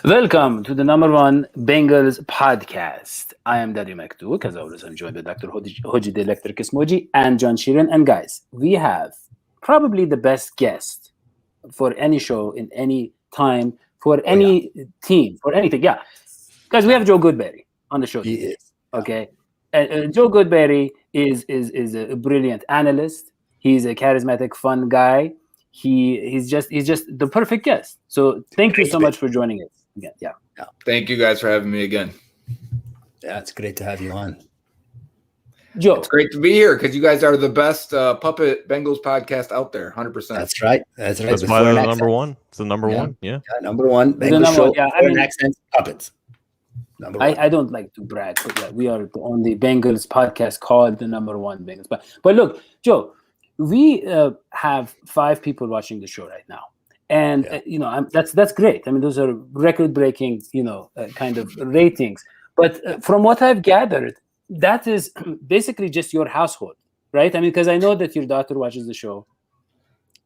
Welcome to the number one Bengals podcast. I am Dadio Maktouk. As always, I'm joined by Dr. Hodgie the Electric Kismoji and John Sheeran. And guys, we have probably the best guest for any show in any time, for any team, for anything. Yeah. Guys, we have Joe Goodberry on the show He today. is. Okay. Joe Goodberry is a brilliant analyst. He's a charismatic, fun guy. He's just the perfect guest. So thank you so much for joining us again. Yeah. Thank you guys for having me again. Yeah, it's great to have you on. Joe, It's great to be here because you guys are the best puppet Bengals podcast out there. 100%. That's right. That's right. That's With my foreign number accents. one. It's the number one. Yeah. Yeah, number one. The Bengals number show. one, yeah, I Foreign mean- accents, puppets. Number one. I don't like to brag, but yeah, we are the only Bengals podcast called the number one Bengals. But look, Joe, we have 5 people watching the show right now, and that's great. I mean, those are record-breaking, kind of ratings. But from what I've gathered, that is basically just your household, right? I mean, because I know that your daughter watches the show,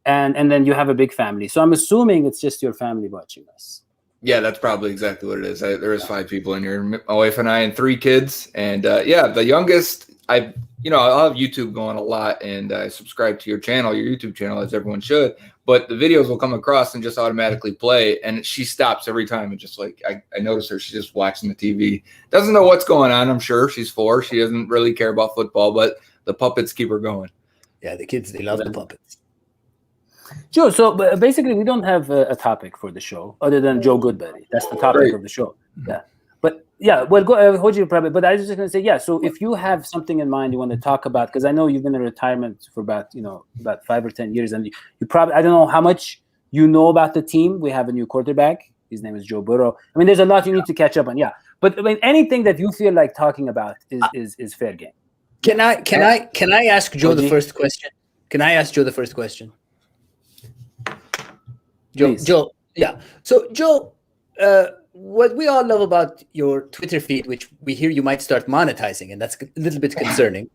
and then you have a big family. So I'm assuming it's just your family watching us. Yeah, that's probably exactly what it is. There is 5 people in here, my wife and I, and 3 kids. And the youngest, I'll have YouTube going a lot, and I subscribe to your YouTube channel, as everyone should. But the videos will come across and just automatically play, and she stops every time. And just like I notice her, she's just watching the TV. Doesn't know what's going on. I'm sure she's 4. She doesn't really care about football, but the puppets keep her going. Yeah, the kids, they love the puppets. Joe, so basically we don't have a topic for the show other than Joe Goodberry. That's the topic of the show. Yeah. But yeah, well, hold you probably. But I was just going to say, yeah. So if you have something in mind you want to talk about, because I know you've been in retirement for about 5 or 10 years, and you probably, I don't know how much you know about the team. We have a new quarterback. His name is Joe Burrow. I mean, there's a lot you need to catch up on. Yeah. But I mean, anything that you feel like talking about is fair game. Can I ask Joe the Hodgie? first question? Can I ask Joe the first question? Please. Joe, yeah. So, Joe, what we all love about your Twitter feed, which we hear you might start monetizing, and that's a little bit concerning.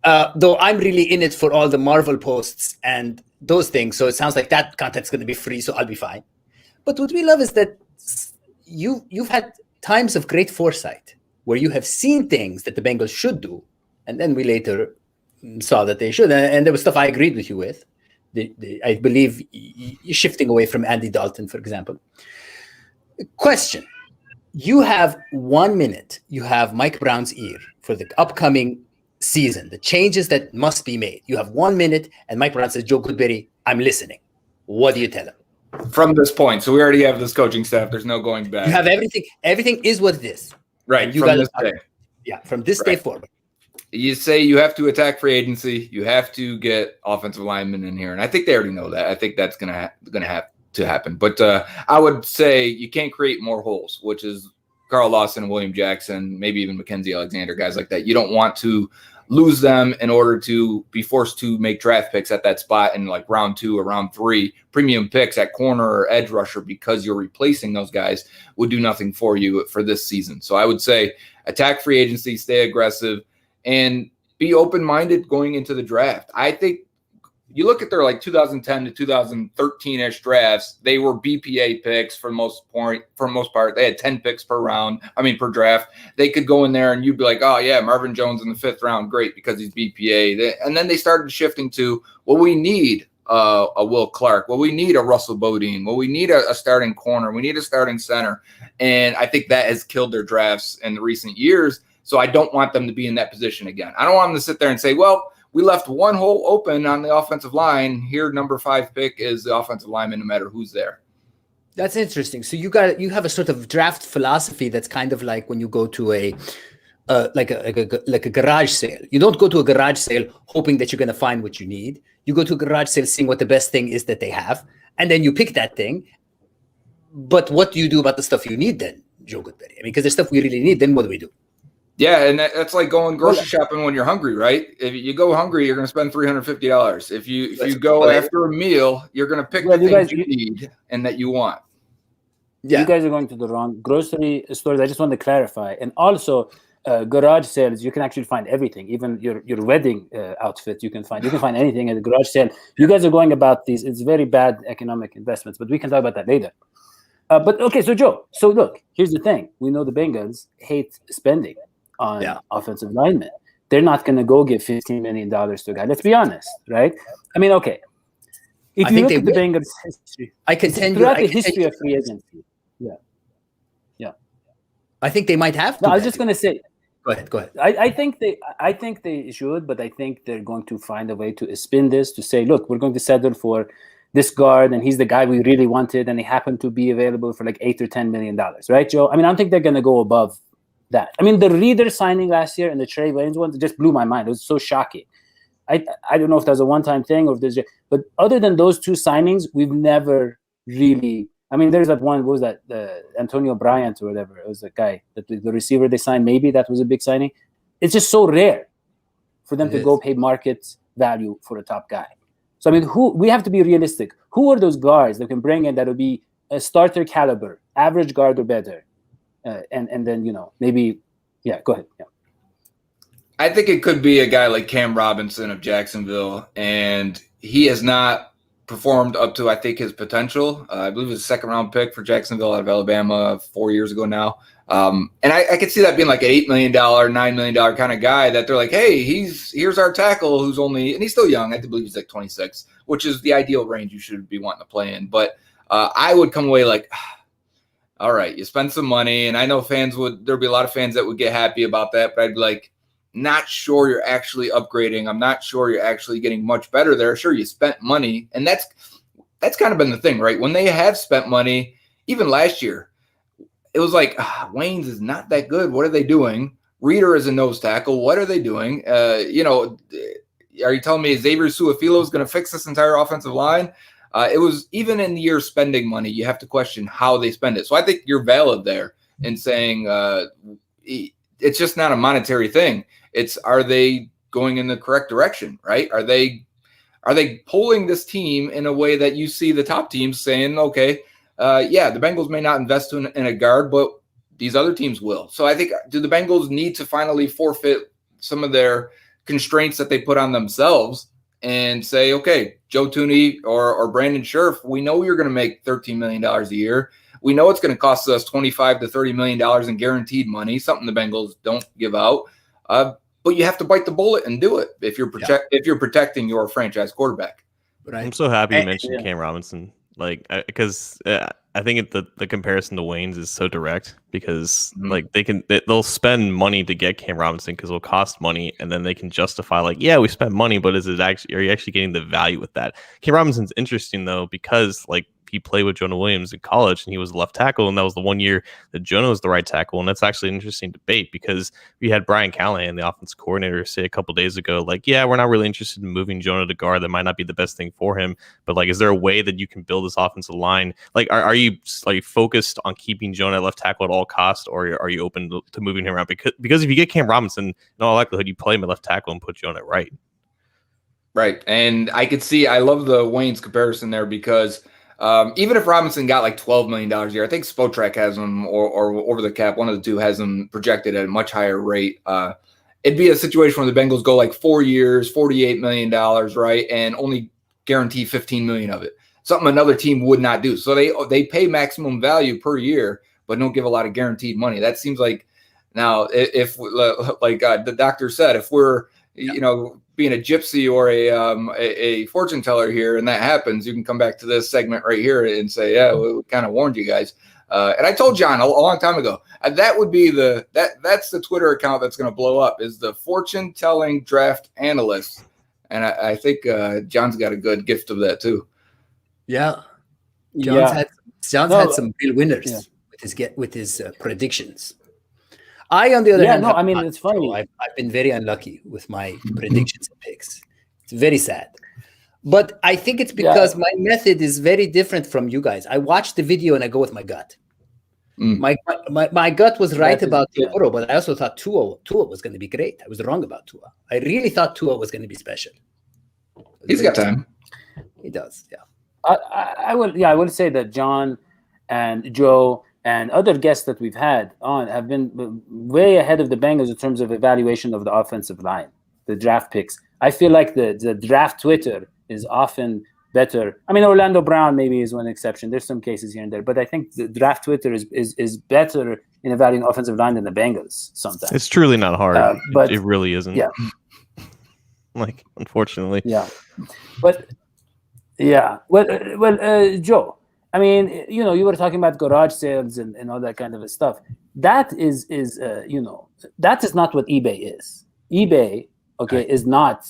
Though I'm really in it for all the Marvel posts and those things, so it sounds like that content's going to be free, so I'll be fine. But what we love is that you've had times of great foresight where you have seen things that the Bengals should do, and then we later saw that they should, and there was stuff I agreed with you with. I believe shifting away from Andy Dalton, for example. Question. You have 1 minute. You have Mike Brown's ear for the upcoming season, the changes that must be made. You have 1 minute, and Mike Brown says, Joe Goodberry, I'm listening. What do you tell him? From this point, so we already have this coaching staff. There's no going back. You have everything. Everything is what it is. Right, You from got this day. Yeah, from this day forward. You say you have to attack free agency. You have to get offensive linemen in here, and I think they already know that. I think that's gonna have to happen. But I would say you can't create more holes, which is Carl Lawson, William Jackson, maybe even Mackenzie Alexander, guys like that. You don't want to lose them in order to be forced to make draft picks at that spot in like round 2 or round 3. Premium picks at corner or edge rusher because you're replacing those guys would do nothing for you for this season. So I would say attack free agency, stay aggressive, and be open-minded going into the draft. I think you look at their like 2010 to 2013-ish drafts, they were BPA picks for the most part. They had 10 picks per draft. They could go in there and you'd be like, oh yeah, Marvin Jones in the 5th round, great, because he's BPA. And then they started shifting to, well, we need a Will Clark. Well, we need a Russell Bodine. Well, we need a starting corner. We need a starting center. And I think that has killed their drafts in the recent years. So I don't want them to be in that position again. I don't want them to sit there and say, well, we left one hole open on the offensive line. Here, number 5 pick is the offensive lineman, no matter who's there. That's interesting. So you have a sort of draft philosophy that's kind of like when you go to a garage sale. You don't go to a garage sale hoping that you're going to find what you need. You go to a garage sale seeing what the best thing is that they have, and then you pick that thing. But what do you do about the stuff you need then, Joe Goodberry? I mean, because there's stuff we really need. Then what do we do? Yeah, and that's like going grocery shopping when you're hungry, right? If you go hungry, you're going to spend $350. If you go after a meal, you're going to pick the things you need and that you want. Yeah. You guys are going to the wrong grocery stores. I just want to clarify. And also, garage sales, you can actually find everything, even your wedding outfit. You can find anything at the garage sale. You guys are going about these. It's very bad economic investments, but we can talk about that later. But okay, so Joe, so look, here's the thing. We know the Bengals hate spending on offensive linemen. They're not going to go give $15 million to a guy. Let's be honest, right? I mean, okay. If you look at the Bengals' history, throughout the history of free agency, I think they might have to. No, I was just going to say. Go ahead. I think they should, but I think they're going to find a way to spin this to say, look, we're going to settle for this guard, and he's the guy we really wanted, and he happened to be available for like $8 or $10 million, right, Joe? I mean, I don't think they're going to go above that. I mean, the Reader signing last year and the Trey Waynes one just blew my mind. It was so shocking. I don't know if that's a one-time thing or if there's, but other than those two signings, we've never really. I mean, there's that one. What was that? Antonio Bryant or whatever. It was the guy, the receiver they signed. Maybe that was a big signing. It's just so rare for them to go pay market value for a top guy. So I mean, we have to be realistic. Who are those guards that can bring in that will be a starter caliber, average guard or better, and then maybe go ahead. Yeah. I think it could be a guy like Cam Robinson of Jacksonville, and he has not performed up to, I think, his potential. I believe it was a second-round pick for Jacksonville out of Alabama 4 years ago now. And I could see that being like an $8 million, $9 million kind of guy that they're like, hey, here's our tackle who's only – and he's still young. I believe he's like 26, which is the ideal range you should be wanting to play in. But I would come away like, all right, you spend some money. And I know there'd be a lot of fans that would get happy about that. But I'd be like, not sure you're actually upgrading. I'm not sure you're actually getting much better there. Sure, you spent money, and that's kind of been the thing, right? When they have spent money, even last year, it was like Waynes is not that good. What are they doing? Reader is a nose tackle. What are they doing? Are you telling me Xavier Su'a-Filo is going to fix this entire offensive line? It was even in the year spending money, you have to question how they spend it. So I think you're valid there in saying it's just not a monetary thing. It's, are they going in the correct direction, right? Are they pulling this team in a way that you see the top teams saying, okay, the Bengals may not invest in a guard, but these other teams will. So I think, do the Bengals need to finally forfeit some of their constraints that they put on themselves and say, okay, Joe Thuney or Brandon Scherf, we know you're going to make $13 million a year. We know it's going to cost us $25 to $30 million in guaranteed money, something the Bengals don't give out. But you have to bite the bullet and do it if you're protecting your franchise quarterback. Right. I'm so happy you mentioned Cam Robinson, because I think the comparison to Waynes is so direct, because they'll spend money to get Cam Robinson because it'll cost money, and then they can justify we spent money, but are you actually getting the value with that? Cam Robinson's interesting though, because he played with Jonah Williams in college, and he was left tackle, and that was the 1 year that Jonah was the right tackle. And that's actually an interesting debate, because we had Brian Callahan, the offensive coordinator, say a couple days ago, we're not really interested in moving Jonah to guard. That might not be the best thing for him, but is there a way that you can build this offensive line? Are you focused on keeping Jonah at left tackle at all costs, or are you open to moving him around? Because if you get Cam Robinson, in all likelihood, you play him at left tackle and put Jonah at right. Right. And I love the Waynes comparison there, because even if Robinson got $12 million a year, I think Spotrac has him, or Over the Cap, one of the two has him projected at a much higher rate. It'd be a situation where the Bengals go 4 years, $48 million, right, and only guarantee $15 million of it. Something another team would not do. So they pay maximum value per year, but don't give a lot of guaranteed money. That seems like, now, if the doctor said, if we're being a gypsy or a fortune teller here, and that happens, you can come back to this segment right here and say, yeah, we kind of warned you guys. And I told John a long time ago, that would be that's the Twitter account that's going to blow up, is the fortune telling draft analyst. And I think John's got a good gift of that too. Yeah. John's had some real winners with his predictions. I, on the other hand, it's funny. I've been very unlucky with my predictions and picks. It's very sad. But I think it's because my method is very different from you guys. I watch the video and I go with my gut. My gut was right about Tua, but I also thought Tua was going to be great. I was wrong about Tua. I really thought Tua was going to be special. He's got time. He does, yeah. I would say that John and Joe and other guests that we've had on have been way ahead of the Bengals in terms of evaluation of the offensive line, the draft picks. I feel like the draft Twitter is often better. I mean, Orlando Brown maybe is one exception. There's some cases here and there, but I think the draft Twitter is better in evaluating offensive line than the Bengals sometimes. It's truly not hard, but it really isn't. Yeah. Like, unfortunately. Yeah. But yeah. Well, Joe, I mean, you were talking about garage sales and all that kind of stuff. That is that is not what eBay is. eBay, is not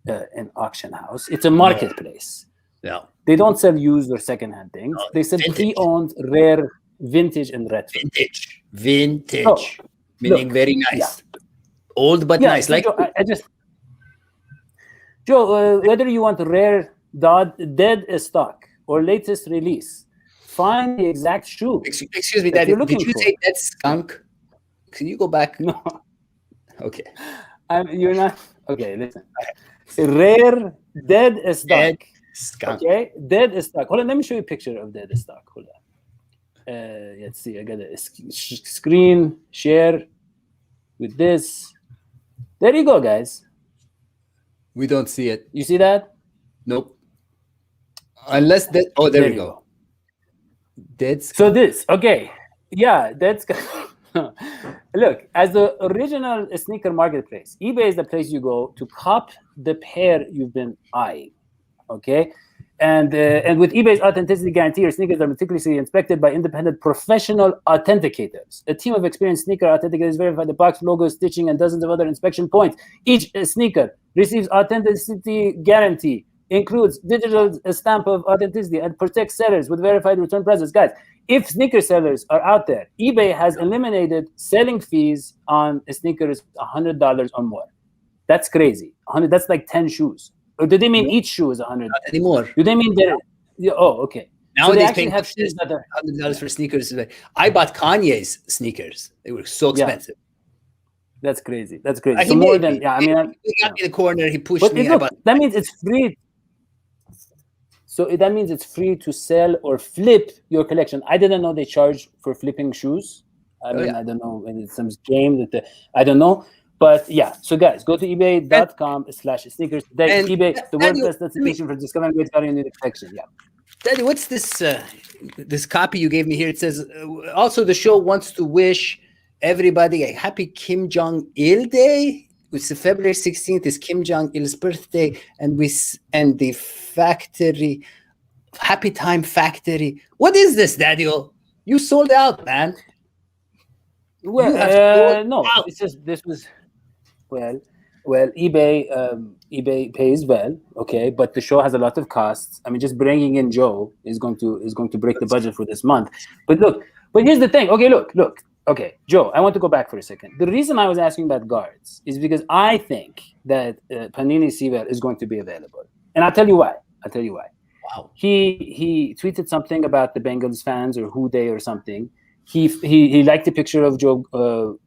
an auction house. It's a marketplace. Yeah. They don't sell used or secondhand things. They sell pre-owned, rare, vintage, and retro. Vintage. So, meaning very nice. Old but nice. So like Joe, whether you want rare, dead stock or latest release, find the exact shoe. Excuse me, Daddy. Did you say dead skunk? Can you go back? No. Okay. You're not. Okay, listen. Rare, dead stock. Dead skunk. Okay, dead stock. Hold on, let me show you a picture of dead stock. Hold on. Let's see. I got a screen share with this. There you go, guys. We don't see it. You see that? Nope. Unless that. Oh, there we go. Dead skunk. So this. Okay. Yeah, dead skunk. Look, as the original sneaker marketplace, eBay is the place you go to cop the pair you've been eyeing. Okay, and with eBay's authenticity guarantee, your sneakers are meticulously inspected by independent professional authenticators. A team of experienced sneaker authenticators verify the box, logo, stitching, and dozens of other inspection points. Each sneaker receives authenticity guarantee, includes digital stamp of authenticity, and protects sellers with verified return process. Guys, if sneaker sellers are out there, eBay has eliminated selling fees on sneakers $100 or more. That's crazy. 100. That's like 10 shoes. Or do they mean each shoe is 100? Not anymore. Do they mean that? Oh, okay. Nowadays, so they actually have shoes that are $100 for sneakers. I bought Kanye's sneakers. They were so expensive. That's crazy. That's crazy. So more than he got me in the corner. He pushed me. Look, that means it's free. So that means it's free to sell or flip your collection. I didn't know they charge for flipping shoes. I don't know. And it's some game that I don't know. But yeah, so guys, go to ebay.com/sneakers. eBay, the world's best destination for discovering great value in the collection. Yeah. Daddy, what's this? This copy you gave me here. It says also the show wants to wish everybody a happy Kim Jong-il Day. It's February 16th is Kim Jong-il's birthday, and the factory, Happy Time Factory. What is this, Dadio? You sold out, man. Well, no, it's just this was. Well, eBay pays well, okay, but the show has a lot of costs. I mean, just bringing in Joe is going to break the budget for this month. But here's the thing. Okay, look. Okay, Joe, I want to go back for a second. The reason I was asking about guards is because I think that Panini Sewell is going to be available, and I'll tell you why. Wow. He tweeted something about the Bengals fans or who they or something. He liked the picture of Joe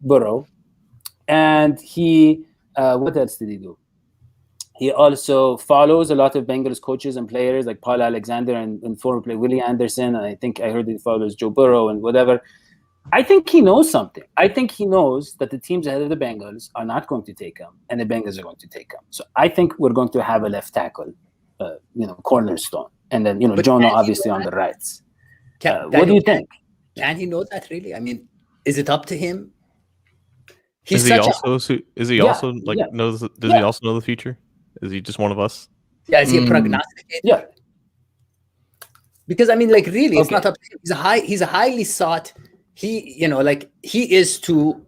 Burrow. And he, what else did he do? He also follows a lot of Bengals coaches and players like Paul Alexander and former player Willie Anderson. And I think I heard he follows Joe Burrow and whatever. I think he knows something. I think he knows that the teams ahead of the Bengals are not going to take him, and the Bengals are going to take him. So I think we're going to have a left tackle, cornerstone, and then Jonah obviously on the rights. What do you think? Can he know that really? I mean, is it up to him? Does he also know the future? Is he just one of us? Yeah, is he a prognosticator? Yeah. Because I mean, like, really, it's not up to him. He's a highly sought. He is to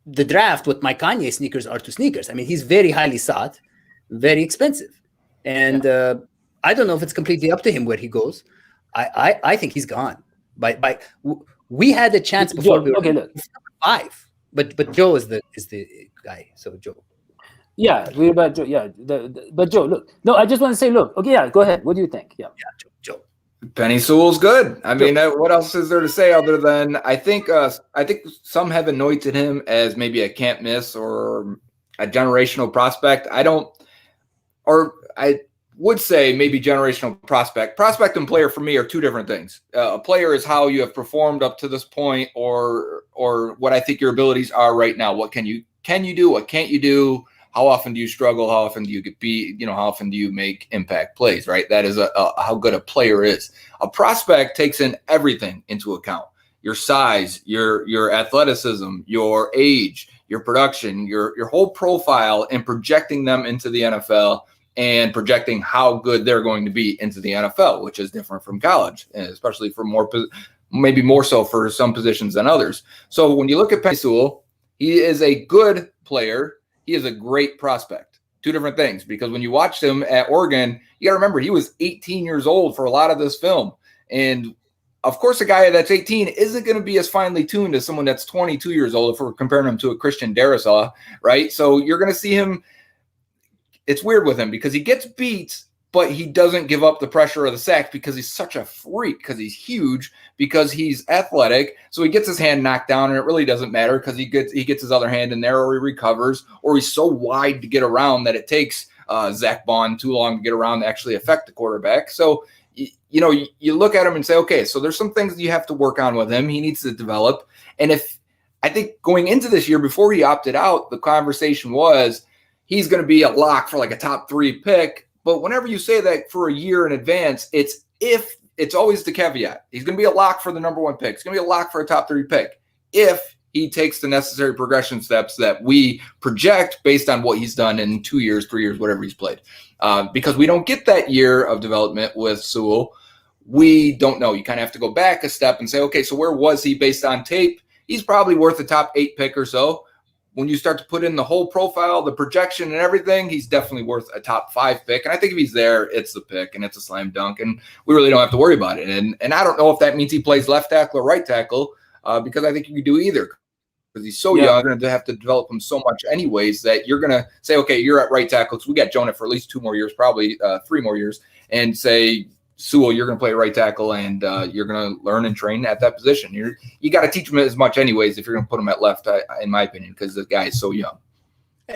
the draft what my Kanye sneakers are to sneakers. I mean, he's very highly sought, very expensive, and I don't know if it's completely up to him where he goes. I think he's gone. We had a chance before. Look, 5. But Joe is the guy. So Joe. Yeah, we're about Joe. Yeah, but Joe, look. No, I just want to say, look. Okay, yeah, go ahead. What do you think? Yeah, Joe. Penny Sewell's good. I mean, what else is there to say other than I think some have anointed him as maybe a can't miss or a generational prospect. I would say maybe generational prospect. Prospect and player for me are two different things. A player is how you have performed up to this point, or what I think your abilities are right now. What can you do? What can't you do? how often do you struggle? How often do you get beat? You know, how often do you make impact plays, right? That is how good a player is. A prospect takes in everything into account. Your size, your athleticism, your age, your production, your whole profile, and projecting them into the NFL and projecting how good they're going to be into the NFL, which is different from college, and especially for maybe more so for some positions than others. So when you look at Penei Sewell, he is a good player. He is a great prospect. Two different things, because when you watched him at Oregon, you got to remember he was 18 years old for a lot of this film. And of course, a guy that's 18 isn't going to be as finely tuned as someone that's 22 years old if we're comparing him to a Christian Darrisaw, right? So you're going to see him. It's weird with him because he gets beat, but he doesn't give up the pressure of the sack because he's such a freak, because he's huge, because he's athletic. So he gets his hand knocked down, and it really doesn't matter because he gets his other hand in there, or he recovers, or he's so wide to get around that it takes Zach Bond too long to get around to actually affect the quarterback. So you look at him and say, okay, so there's some things that you have to work on with him. He needs to develop. And I think going into this year, before he opted out, the conversation was he's going to be a lock for like a top 3 pick. But whenever you say that for a year in advance, it's always the caveat. He's going to be a lock for the number 1 pick. He's going to be a lock for a top 3 pick if he takes the necessary progression steps that we project based on what he's done in 2 years, 3 years, whatever he's played. Because we don't get that year of development with Sewell. We don't know. You kind of have to go back a step and say, okay, so where was he based on tape? He's probably worth a top 8 pick or so. When you start to put in the whole profile, the projection and everything, he's definitely worth a top 5 pick. And I think if he's there, it's the pick and it's a slam dunk, and we really don't have to worry about it. And I don't know if that means he plays left tackle or right tackle, because I think you could do either, because he's so young. You're going to have to develop him so much anyways that you're going to say, okay, you're at right tackle, because we got Jonah for at least 2 more years, probably 3 more years, and say, Sewell, you're going to play right tackle, and you're going to learn and train at that position. You got to teach him as much anyways if you're going to put him at left, in my opinion, because the guy is so young.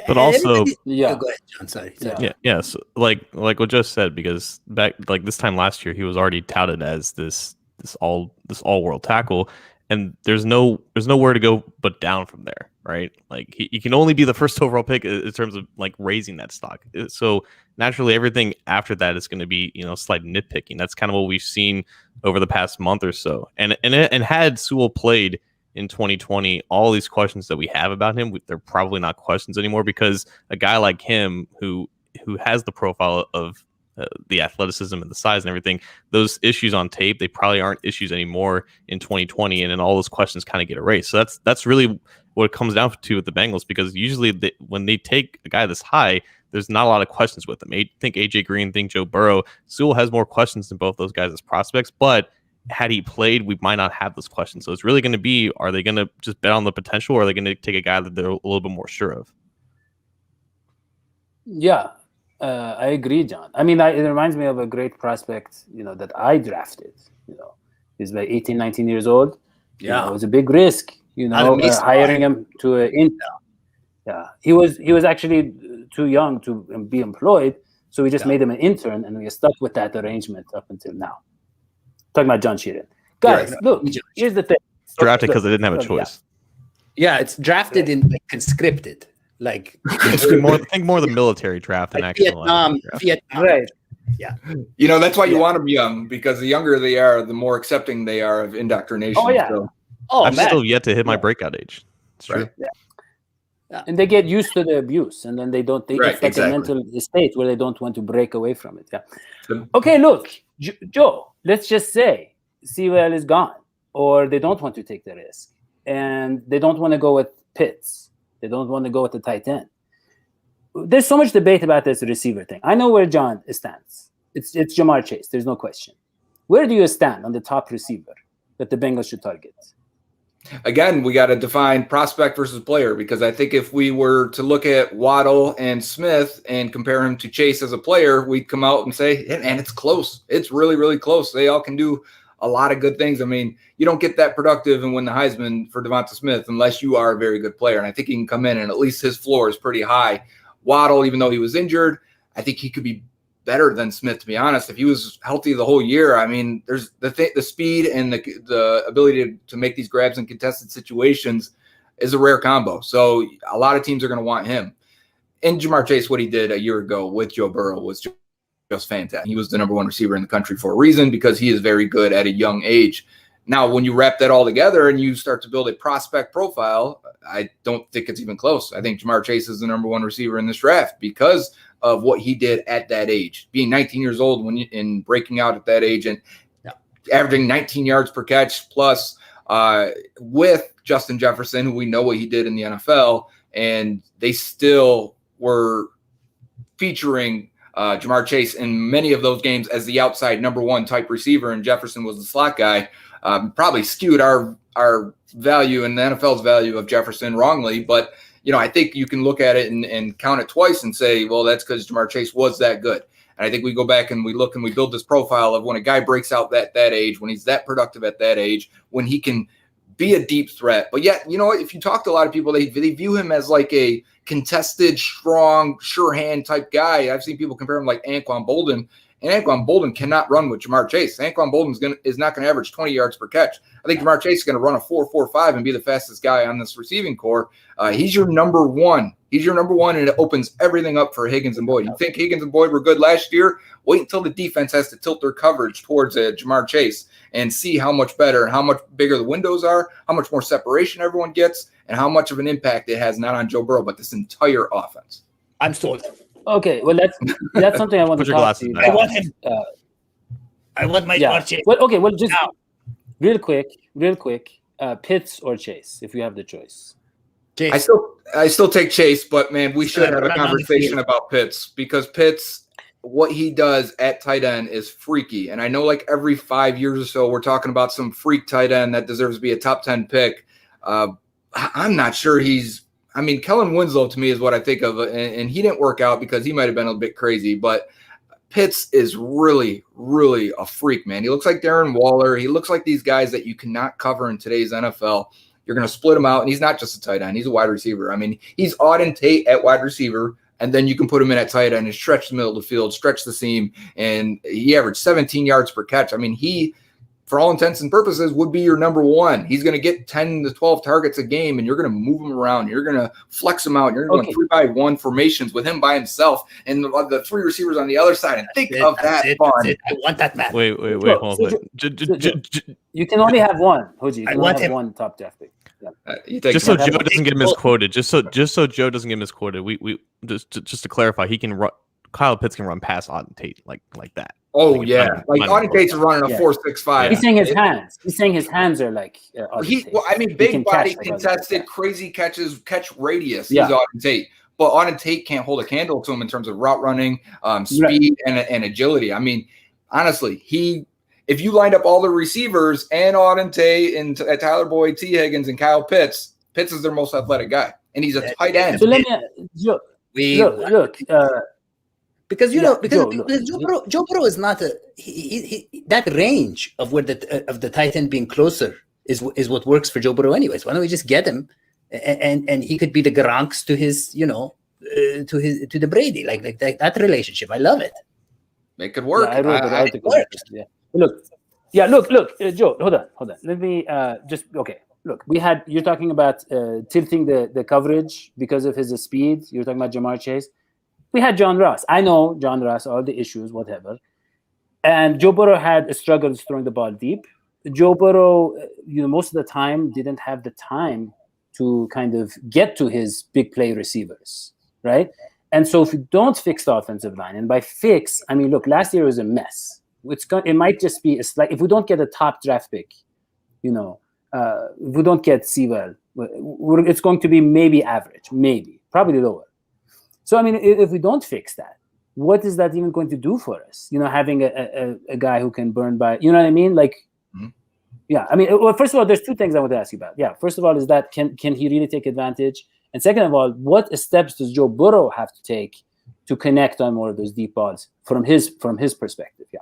But also, go ahead, John. Sorry. Yeah. So like what Joe said, because back like this time last year, he was already touted as this all world tackle, and there's nowhere to go but down from there, right? Like he can only be the first overall pick in terms of like raising that stock. So naturally, everything after that is going to be slight nitpicking. That's kind of what we've seen over the past month or so. And had Sewell played in 2020, all these questions that we have about him, they're probably not questions anymore, because a guy like him who has the profile of the athleticism and the size and everything, those issues on tape, they probably aren't issues anymore in 2020, and then all those questions kind of get erased. So that's really what it comes down to with the Bengals, because usually when they take a guy this high, there's not a lot of questions with them. Think AJ Green, think Joe Burrow. Sewell has more questions than both those guys as prospects, but had he played, we might not have those questions. So it's really going to be, are they going to just bet on the potential, or are they going to take a guy that they're a little bit more sure of? Yeah, I agree, John. I mean, it reminds me of a great prospect, that I drafted. He's like 18, 19 years old. Yeah, it was a big risk. Hiring him to he was actually too young to be employed, so we just made him an intern, and we stuck with that arrangement up until now. Talking about John Sheeran, guys. Look, here's the thing: drafted because they didn't have a choice. Yeah, it's drafted in conscripted. Like think more the military draft than actual Vietnam. Right. Yeah. That's why you want them young, because the younger they are, the more accepting they are of indoctrination. Oh yeah. So. I'm still yet to hit my breakout age. It's true. Right. Yeah. And they get used to the abuse, and then it's like a mental state where they don't want to break away from it. Yeah. Okay, look, Joe, let's just say Sewell is gone, or they don't want to take the risk, and they don't want to go with Pitts. They don't want to go with the tight end. There's so much debate about this receiver thing. I know where John stands. It's Jamar Chase. There's no question. Where do you stand on the top receiver that the Bengals should target? Again, we got to define prospect versus player, because I think if we were to look at Waddle and Smith and compare him to Chase as a player, we'd come out and say, and it's close. It's really, really close. They all can do a lot of good things. I mean, you don't get that productive and win the Heisman for Devonta Smith unless you are a very good player. And I think he can come in, and at least his floor is pretty high. Waddle, even though he was injured, I think he could be better than Smith, to be honest. If he was healthy the whole year, I mean, there's the speed and the ability to make these grabs in contested situations is a rare combo. So a lot of teams are going to want him. and Jamar Chase, what he did a year ago with Joe Burrow was just fantastic. He was the number one receiver in the country for a reason, because he is very good at a young age. Now, when you wrap that all together and you start to build a prospect profile, I don't think it's even close. I think Jamar Chase is the number one receiver in this draft because of what he did at that age, being 19 years old and breaking out at that age and averaging 19 yards per catch plus with Justin Jefferson, who we know what he did in the NFL, and they still were featuring Jamar Chase in many of those games as the outside number one type receiver, and Jefferson was the slot guy. Probably skewed our value and the NFL's value of Jefferson wrongly, but I think you can look at it and count it twice and say, well, that's because Jamar Chase was that good. And I think we go back and we look and we build this profile of when a guy breaks out that age, when he's that productive at that age, when he can be a deep threat. But yet, if you talk to a lot of people, they view him as like a contested, strong, sure hand type guy. I've seen people compare him like Anquan Bolden, and Anquan Bolden cannot run with Jamar Chase. Anquan Bolden is not going to average 20 yards per catch. I think Jamar Chase is going to run a 4.45 and be the fastest guy on this receiving core. He's your number one. He's your number one, and it opens everything up for Higgins and Boyd. You think Higgins and Boyd were good last year? Wait until the defense has to tilt their coverage towards Jamar Chase and see how much better and how much bigger the windows are, how much more separation everyone gets, and how much of an impact it has not on Joe Burrow, but this entire offense. I'm sold. Okay, well, that's something I want to talk to you about. I want him. I want my Jamar Chase. Well, okay, well, just real quick, Pitts or Chase, if you have the choice. Chase. I still take Chase, but man, we should have a conversation about Pitts, because Pitts, what he does at tight end is freaky. And I know like every 5 years or so, we're talking about some freak tight end that deserves to be a top 10 pick. I'm not sure Kellen Winslow to me is what I think of, and he didn't work out because he might have been a bit crazy, but Pitts is really, really a freak, man. He looks like Darren Waller. He looks like these guys that you cannot cover in today's NFL. You're going to split him out, and he's not just a tight end. He's a wide receiver. He's Auden Tate at wide receiver, and then you can put him in at tight end and stretch the middle of the field, stretch the seam, and he averaged 17 yards per catch. He, for all intents and purposes, would be your number one. He's going to get 10 to 12 targets a game, and you're going to move him around. You're going to flex him out. You're going to go 3-by-1 formations with him by himself and the three receivers on the other side. And think of that fun. I want that match. Wait, hold on. You can only have one, Hodgie. You can only have one top draft pick. Yeah. Just so Joe doesn't get misquoted. Just so Joe doesn't get misquoted. We just to clarify, he can run. Kyle Pitts can run past Auden Tate like that. Oh yeah, Auden Tate's running a 4.65. He's saying his hands. He's saying his hands are like. Big body, contested, crazy catch radius. He's Auden Tate, but Auden Tate can't hold a candle to him in terms of route running, speed, and agility. Honestly, if you lined up all the receivers and Auden Tate and Tyler Boyd, T. Higgins, and Kyle Pitts is their most athletic guy, and he's a tight end. So let me look. Because Joe Burrow is not that range of where the tight end being closer is what works for Joe Burrow anyways. Why don't we just get him and he could be the Gronks to his to the Brady like that relationship. I love it. It could work. Yeah, Look, Joe, hold on. Let me Look, you're talking about tilting the coverage because of his speed. You're talking about Jamar Chase. We had John Ross. I know John Ross, all the issues, whatever. And Joe Burrow had struggles throwing the ball deep. Joe Burrow, most of the time didn't have the time to kind of get to his big play receivers, right? And so if you don't fix the offensive line, and by fix, look, last year was a mess. It might just be if we don't get a top draft pick, if we don't get Sewell, it's going to be maybe average, probably lower. So, if we don't fix that, what is that even going to do for us? Having a guy who can burn by, you know what I mean? Well, first of all, there's two things I want to ask you about. Yeah, first of all, is that can he really take advantage? And second of all, what steps does Joe Burrow have to take to connect on more of those deep balls from his perspective? Yeah.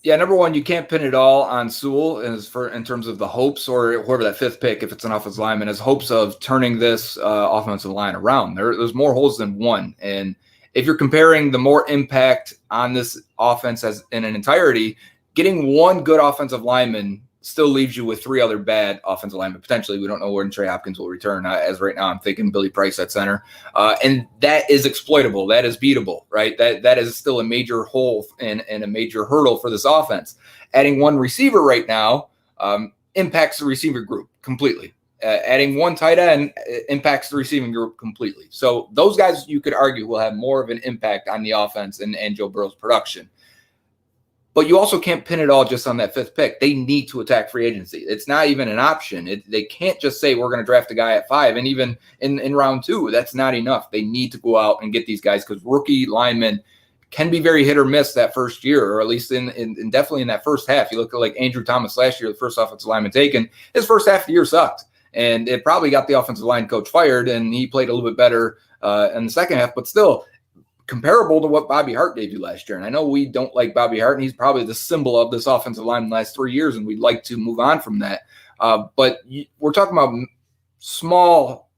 Yeah, number one, you can't pin it all on Sewell in terms of the hopes, or whoever that fifth pick, if it's an offensive lineman, has hopes of turning this offensive line around. There's more holes than one. And if you're comparing the more impact on this offense as in an entirety, getting one good offensive lineman still leaves you with 3 other bad offensive linemen. Potentially, we don't know when Trey Hopkins will return. As right now, I'm thinking Billy Price at center. And that is exploitable. That is beatable, right? That is still a major hole and a major hurdle for this offense. Adding 1 receiver right now impacts the receiver group completely. Adding 1 tight end impacts the receiving group completely. So those guys, you could argue, will have more of an impact on the offense and Joe Burrow's production. But you also can't pin it all just on that 5th pick. They need to attack free agency. It's not even an option. They can't just say we're going to draft a guy at 5. And even in round 2, that's not enough. They need to go out and get these guys because rookie linemen can be very hit or miss that first year, or at least in definitely in that first half. You look at like Andrew Thomas last year, the first offensive lineman taken. His first half of the year sucked. And it probably got the offensive line coach fired, and he played a little bit better in the second half. But still, comparable to what Bobby Hart gave you last year. And I know we don't like Bobby Hart, and he's probably the symbol of this offensive line in the last 3 years, and we'd like to move on from that. But we're talking about small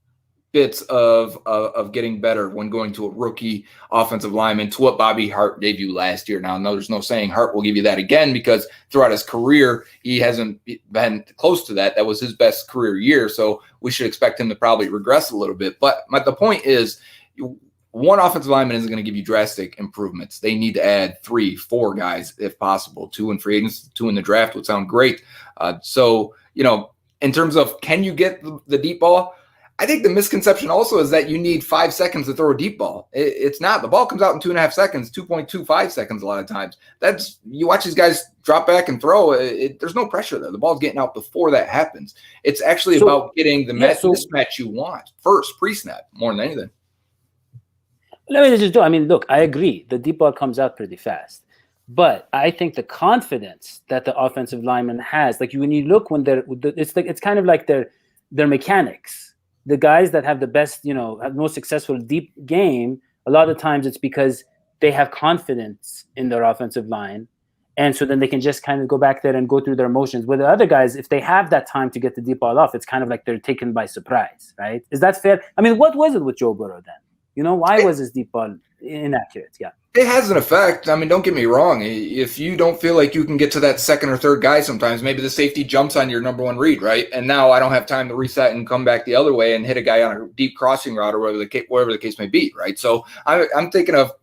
bits of getting better when going to a rookie offensive lineman to what Bobby Hart gave you last year. Now, no, there's no saying Hart will give you that again because throughout his career, he hasn't been close to that. That was his best career year, so we should expect him to probably regress a little bit. But the point is, 1 offensive lineman isn't going to give you drastic improvements. They need to add 3, 4 guys if possible. 2 in free agency, 2 in the draft would sound great. So, in terms of can you get the deep ball, I think the misconception also is that you need 5 seconds to throw a deep ball. It's not. The ball comes out in 2.5 seconds, 2.25 seconds a lot of times. You watch these guys drop back and throw. There's no pressure there. The ball's getting out before that happens. It's actually about getting the mismatch you want first, pre-snap, more than anything. Let me just do. I mean, look, I agree. The deep ball comes out pretty fast, but I think the confidence that the offensive lineman has, like when you look it's kind of like their mechanics. The guys that have the best, have most successful deep game, a lot of times it's because they have confidence in their offensive line, and so then they can just kind of go back there and go through their motions. With the other guys, if they have that time to get the deep ball off, it's kind of like they're taken by surprise, right? Is that fair? I mean, what was it with Joe Burrow then? Why was his deep ball inaccurate? Yeah. It has an effect. I mean, don't get me wrong. If you don't feel like you can get to that second or third guy sometimes, maybe the safety jumps on your number 1 read, right? And now I don't have time to reset and come back the other way and hit a guy on a deep crossing route or whatever the case may be, right? So I'm thinking of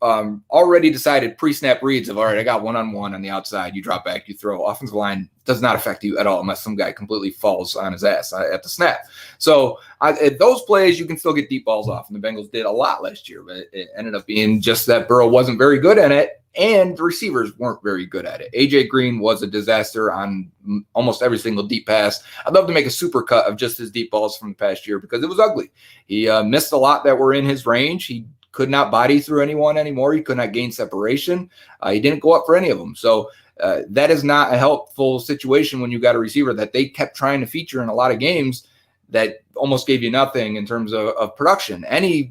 already decided pre-snap reads of, all right, I got 1-on-1 on the outside. You drop back, you throw. Offensive line does not affect you at all unless some guy completely falls on his ass at the snap. So at those plays, you can still get deep balls off. And the Bengals did a lot last year, but it ended up being just that Burrow wasn't very good at it, and the receivers weren't very good at it. A.J. Green was a disaster on almost every single deep pass. I'd love to make a super cut of just his deep balls from the past year because it was ugly. He missed a lot that were in his range. He could not body through anyone anymore. He could not gain separation. He didn't go up for any of them. So that is not a helpful situation when you got a receiver that they kept trying to feature in a lot of games that almost gave you nothing in terms of production.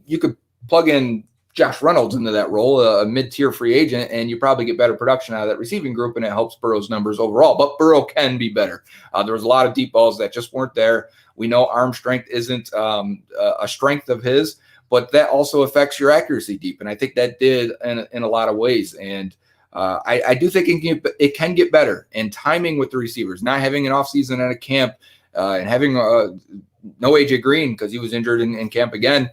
You could plug in Josh Reynolds into that role, a mid-tier free agent, and you probably get better production out of that receiving group, and it helps Burrow's numbers overall. But Burrow can be better. There was a lot of deep balls that just weren't there. We know arm strength isn't a strength of his, but that also affects your accuracy deep, and I think that did in a lot of ways. And I do think it can get better. And timing with the receivers, not having an offseason at a camp, and having no A.J. Green because he was injured in camp again,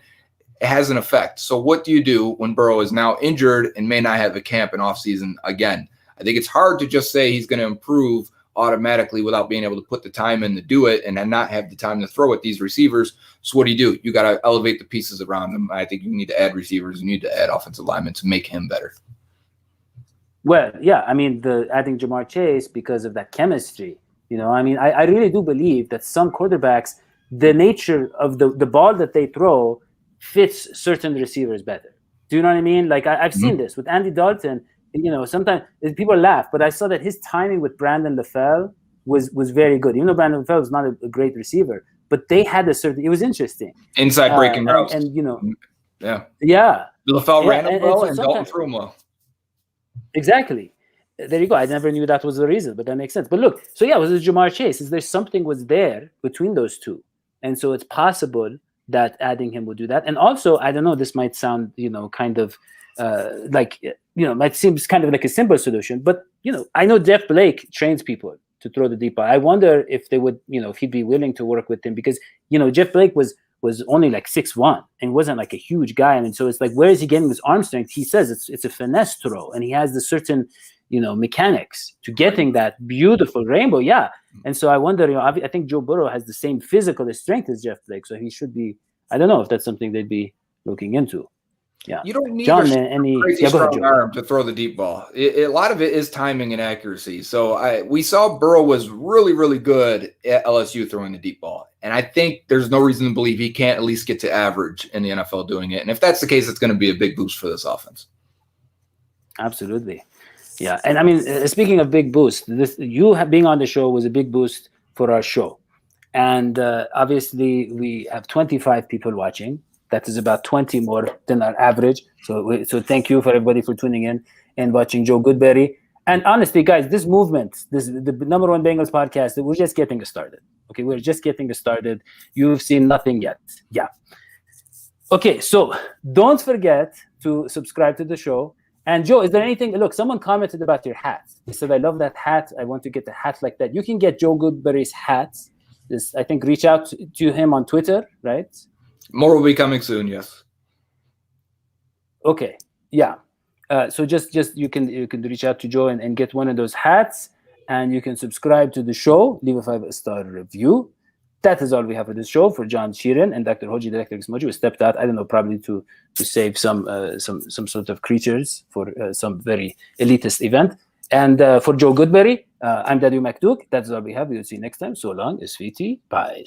it has an effect. So what do you do when Burrow is now injured and may not have a camp and offseason again? I think it's hard to just say he's going to improve automatically without being able to put the time in to do it and then not have the time to throw at these receivers. So what do? You got to elevate the pieces around him. I think you need to add receivers. You need to add offensive linemen to make him better. Well, yeah, I mean, adding Jamar Chase because of that chemistry. I really do believe that some quarterbacks, the nature of the ball that they throw fits certain receivers better. Do you know what I mean? Like I've seen this with Andy Dalton. Sometimes people laugh, but I saw that his timing with Brandon LaFell was very good. Even though Brandon LaFell was not a great receiver, but they had it was interesting. Inside breaking routes. And yeah. LaFell ran him well and Dalton threw him well. Exactly. There you go. I never knew that was the reason, but that makes sense. But look, so yeah, it was Jamar Chase. Is there something was there between those two? And so it's possible that adding him would do that. And also, I don't know, this might sound, kind of might seem kind of like a simple solution, but, I know Jeff Blake trains people to throw the deep ball. I wonder if they would, if he'd be willing to work with him, because Jeff Blake was only like 6'1" and wasn't like a huge guy. I mean, so it's like, where is he getting this arm strength? He says it's a finesse throw, and he has the certain mechanics to getting that beautiful rainbow. Yeah. And so I wonder, I think Joe Burrow has the same physical strength as Jeff Blake, so he should be. I don't know if that's something they'd be looking into. Yeah, you don't need John, any crazy strong arm to throw the deep ball. A lot of it is timing and accuracy. So we saw Burrow was really, really good at LSU throwing the deep ball, and I think there's no reason to believe he can't at least get to average in the NFL doing it. And if that's the case, it's going to be a big boost for this offense. Absolutely, yeah. And I mean, speaking of big boost, being on the show was a big boost for our show, and obviously we have 25 people watching. That is about 20 more than our average. So thank you for everybody for tuning in and watching Joe Goodberry. And honestly, guys, this movement, the number one Bengals podcast, we're just getting started. Okay, we're just getting started. You've seen nothing yet. Yeah. Okay, so don't forget to subscribe to the show. And Joe, is there anything? Look, someone commented about your hat. They said, "I love that hat. I want to get a hat like that." You can get Joe Goodberry's hat. I think reach out to him on Twitter, right? More will be coming soon. Yes. Okay. Yeah. So just you can reach out to Joe and get one of those hats, and you can subscribe to the show. Leave a 5-star review. That is all we have for this show. For John Sheeran and Dr. Hodgie, Director Moji, we stepped out. I don't know, probably to save some sort of creatures for some very elitist event. And for Joe Goodberry, I'm Dadio Makdouk. That's all we have. We'll see you next time. So long, Sweetie. Bye.